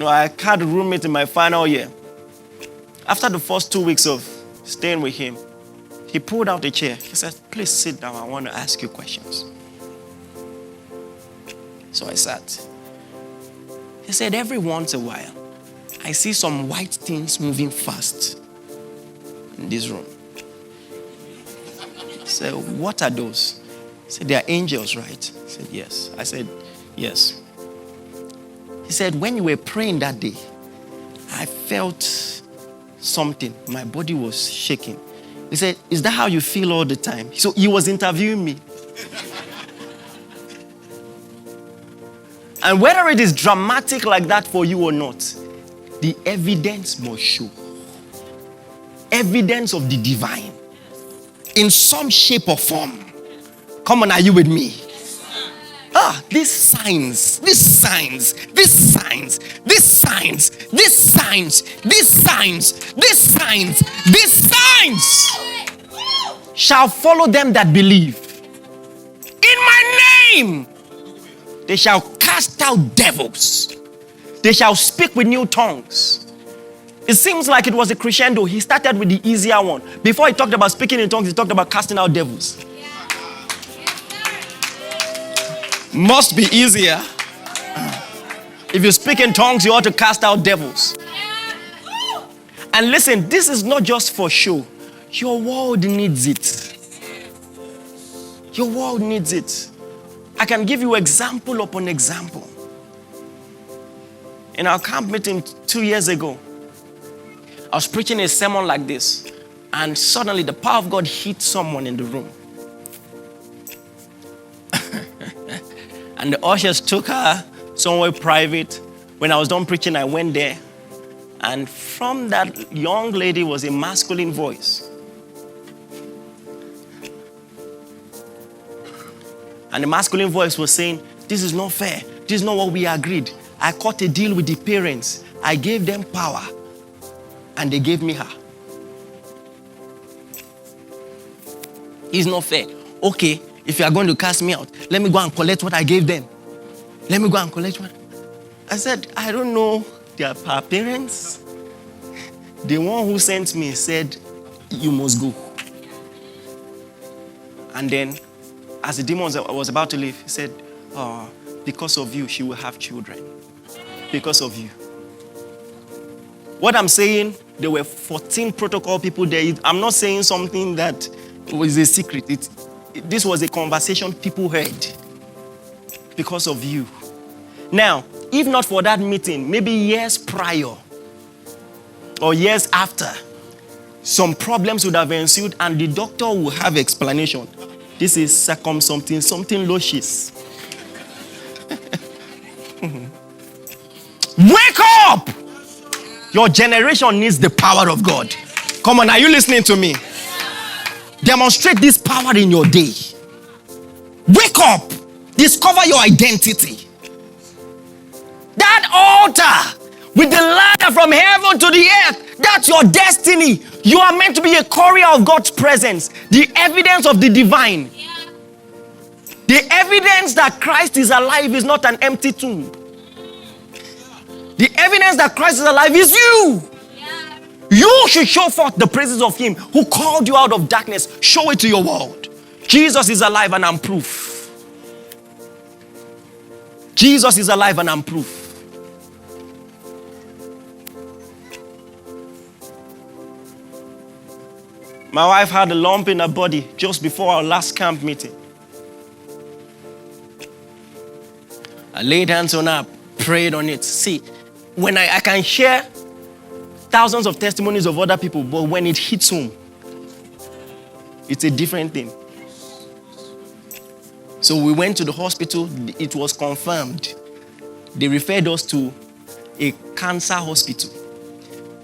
I had a roommate in my final year. After the first 2 weeks of staying with him, he pulled out a chair. He said, please sit down. I want to ask you questions. So I sat. He said, every once in a while, I see some white things moving fast in this room. I said, what are those? He said, they are angels, right? I said, yes. I said, yes. He said, when you were praying that day, I felt something. My body was shaking. He said, is that how you feel all the time? So he was interviewing me. And whether it is dramatic like that for you or not, the evidence must show. Evidence of the divine. In some shape or form. Come on, are you with me? These signs shall follow them that believe. In my name, they shall cast out devils. They shall speak with new tongues. It seems like it was a crescendo. He started with the easier one. Before he talked about speaking in tongues, he talked about casting out devils. Must be easier. If you speak in tongues, you ought to cast out devils. And listen, this is not just for show. Your world needs it. Your world needs it. I can give you example upon example. In our camp meeting 2 years ago, I was preaching a sermon like this, and suddenly the power of God hit someone in the room. And the ushers took her somewhere private. When I was done preaching, I went there. And from that young lady was a masculine voice. And the masculine voice was saying, this is not fair. This is not what we agreed. I cut a deal with the parents. I gave them power. And they gave me her. It's not fair. Okay, if you are going to cast me out, let me go and collect what I gave them. Let me go and collect what. I said, I don't know their parents. The one who sent me said, you must go. And then, as the demon was about to leave, he said, because of you, she will have children. Because of you. What I'm saying, there were 14 protocol people there. I'm not saying something that was a secret. This was a conversation people heard. Because of you. Now, if not for that meeting, maybe years prior or years after, some problems would have ensued and the doctor will have explanation. This is something loshis. Wake up! Your generation needs the power of God. Come on, are you listening to me? Demonstrate this power in your day. Wake up. Discover your identity. That altar with the ladder from heaven to the earth, that's your destiny. You are meant to be a courier of God's presence. The evidence of the divine. The evidence that Christ is alive is not an empty tomb. The evidence that Christ is alive is you. You should show forth the praises of him who called you out of darkness. Show it to your world. Jesus is alive and I'm proof. Jesus is alive and I'm proof. My wife had a lump in her body just before our last camp meeting. I laid hands on her, prayed on it. See, when I can share thousands of testimonies of other people, but when it hits home, it's a different thing. So we went to the hospital. It was confirmed. They referred us to a cancer hospital.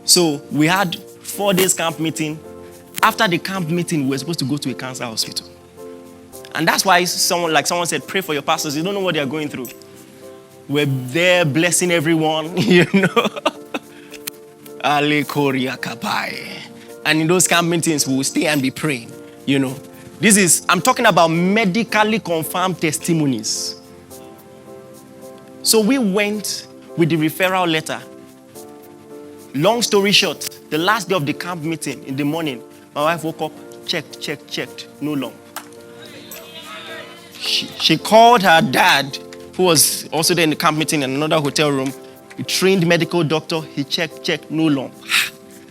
So we had 4 days camp meeting. After the camp meeting, we were supposed to go to a cancer hospital. And that's why someone said, pray for your pastors. You don't know what they're going through. We're there blessing everyone, you know. And in those camp meetings, we will stay and be praying, you know. I'm talking about medically confirmed testimonies. So we went, with the referral letter. Long story short, the last day of the camp meeting in the morning, my wife woke up, checked, no lump. She called her dad, who was also there in the camp meeting in another hotel room. A trained medical doctor, he checked, no lump.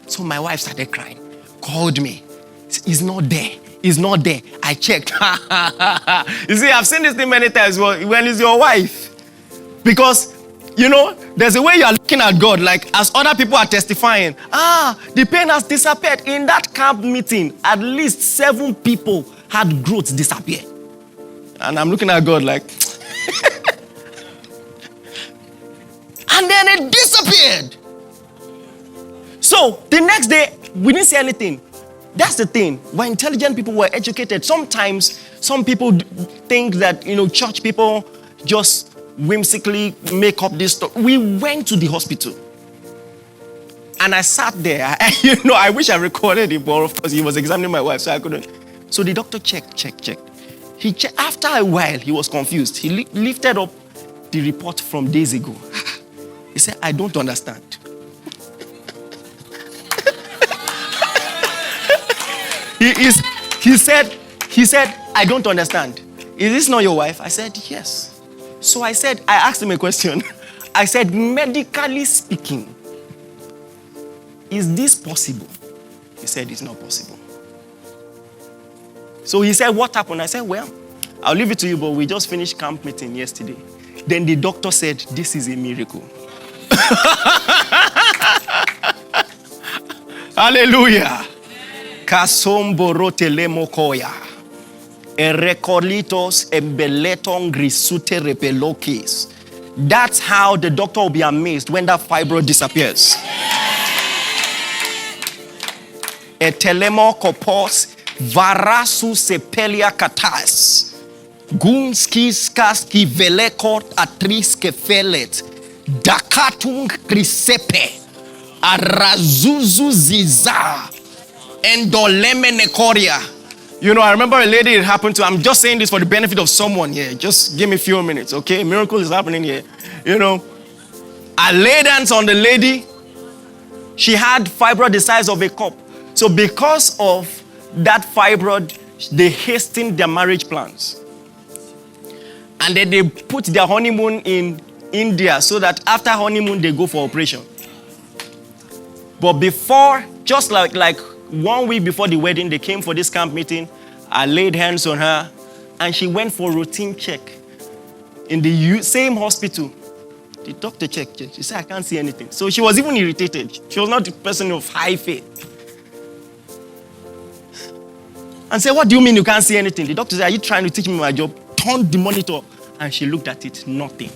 So my wife started crying, called me. It's not there. I checked. You see, I've seen this thing many times when it's your wife. Because, there's a way you are looking at God, like as other people are testifying, the pain has disappeared. In that camp meeting, at least 7 people had growth disappear. And I'm looking at God like, and then it disappeared. So the next day, we didn't see anything. That's the thing. We're intelligent people, we're educated. Sometimes some people think that, church people just whimsically make up this stuff. We went to the hospital. And I sat there. I wish I recorded it, but of course he was examining my wife, so I couldn't. So the doctor checked. He checked. After a while, he was confused. He lifted up the report from days ago. He said, I don't understand. He said, I don't understand. Is this not your wife? I said, yes. So I asked him a question. I said, medically speaking, is this possible? He said, it's not possible. So he said, what happened? I said, well, I'll leave it to you, but we just finished camp meeting yesterday. Then the doctor said, this is a miracle. Hallelujah. Kasomborote lemokoya. Erekolitos embeleton grisute repelokis. That's how the doctor will be amazed when that fibroid disappears. Etelemo kopos varasu sepelia katas. Gunski skaski velekot atriske felet. Dakatung krisepe. Arazuzu ziza. Endoleme nekoria. I remember a lady it happened to. I'm just saying this for the benefit of someone here. Just give me a few minutes, okay? A miracle is happening here. I laid hands on the lady. She had fibroid the size of a cup. So because of that fibroid, they hastened their marriage plans. And then they put their honeymoon in India so that after honeymoon, they go for operation. But before, just like 1 week before the wedding, they came for this camp meeting. I laid hands on her, and she went for routine check in the same hospital. The doctor checked. She said, I can't see anything. So she was even irritated. She was not a person of high faith. And said, what do you mean you can't see anything? The doctor said, are you trying to teach me my job? Turned the monitor, and she looked at it, nothing.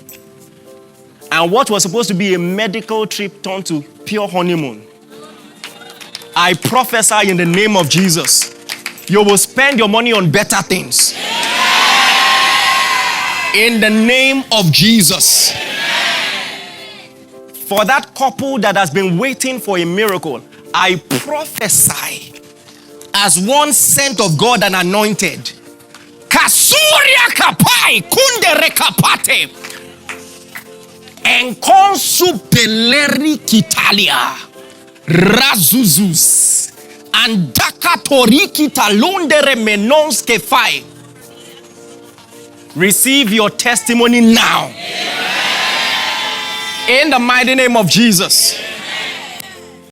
And what was supposed to be a medical trip turned to pure honeymoon. I prophesy in the name of Jesus, you will spend your money on better things. In the name of Jesus. For that couple that has been waiting for a miracle, I prophesy as one sent of God and anointed. Kasuria kapai kundere kapate. Enkonsu peleri kitalia. Razuzus and Dakatoriki talundere menons kefai. Receive your testimony now. In the mighty name of Jesus.